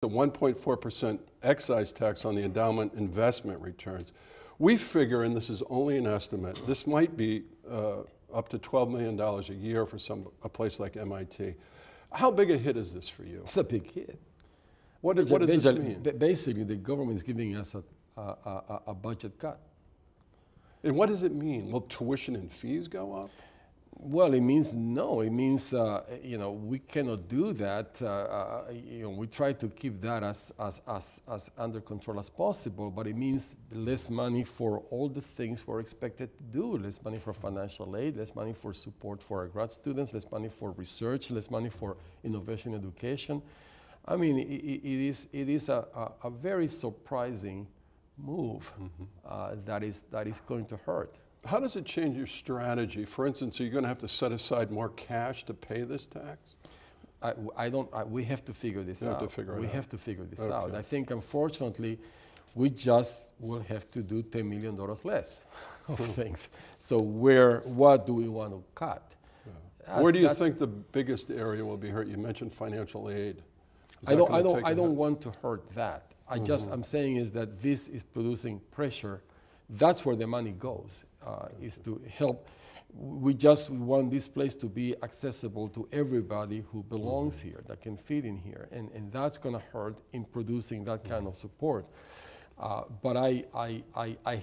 the 1.4% excise tax on the endowment investment returns. We figure, and this is only an estimate, this might be up to $12 million a year for a place like MIT. How big a hit is this for you? It's a big hit. What does this mean? Basically, the government is giving us a budget cut. And what does it mean? Will tuition and fees go up? Well, it means no. It means we cannot do that. We try to keep that as under control as possible, but it means less money for all the things we're expected to do. Less money for financial aid, less money for support for our grad students, less money for research, less money for innovation education. I mean, it is a very surprising move that is going to hurt. How does it change your strategy? For instance, are you going to have to set aside more cash to pay this tax? We have to figure this out. We have to figure this out. I think, unfortunately, we just will have to do $10 million less of things. So what do we want to cut? Yeah. Where do you think the biggest area will be hurt? You mentioned financial aid. I don't want to hurt that. I'm saying is that this is producing pressure. That's where the money goes, is to help. We just want this place to be accessible to everybody who belongs here, that can fit in here. And that's going to hurt in producing that kind of support. But I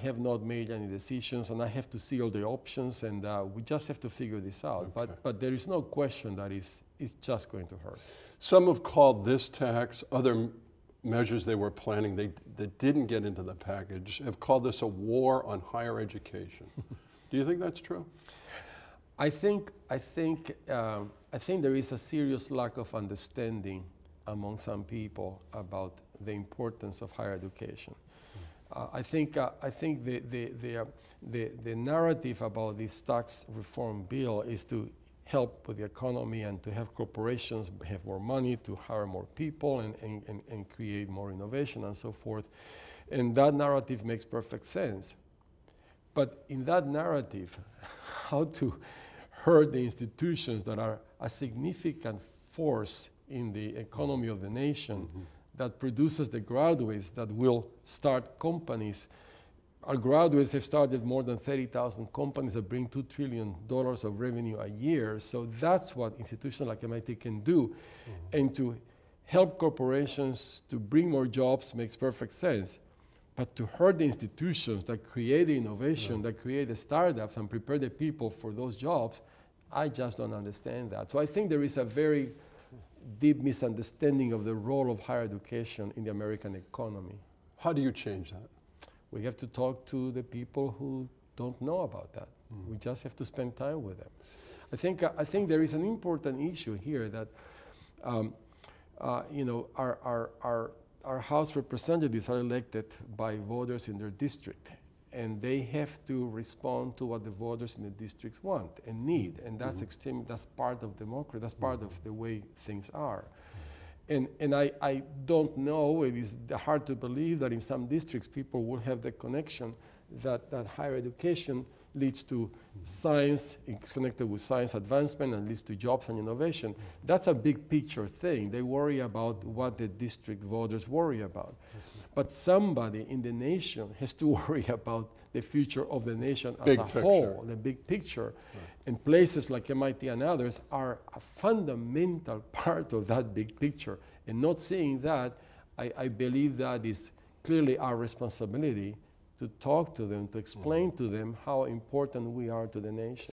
have not made any decisions, and I have to see all the options, and we just have to figure this out. Okay. But there is no question that it's just going to hurt. Some have called this tax, other measures they were planning that didn't get into the package, have called this a war on higher education. Do you think that's true? I think there is a serious lack of understanding among some people about the importance of higher education. I think the narrative about this tax reform bill is to help with the economy and to have corporations have more money to hire more people and create more innovation and so forth. And that narrative makes perfect sense. But in that narrative, how to hurt the institutions that are a significant force in the economy of the nation, that produces the graduates that will start companies. Our graduates have started more than 30,000 companies that bring $2 trillion of revenue a year. So that's what institutions like MIT can do. And to help corporations to bring more jobs makes perfect sense. But to hurt the institutions that create the innovation, that create the startups and prepare the people for those jobs, I just don't understand that. So I think there is a very deep misunderstanding of the role of higher education in the American economy. How do you change that? We have to talk to the people who don't know about that. We just have to spend time with them. I think there is an important issue here that our House representatives are elected by voters in their district, and they have to respond to what the voters in the districts want and need, and that's that's part of democracy. That's part of the way things are. And I don't know, it is hard to believe that in some districts people will have the connection that higher education leads to science, it's connected with science advancement and leads to jobs and innovation. That's a big picture thing. They worry about what the district voters worry about. But somebody in the nation has to worry about the future of the nation as a whole, the big picture. And places like MIT and others are a fundamental part of that big picture. And not seeing that, I believe that is clearly our responsibility to talk to them, to explain to them how important we are to the nation.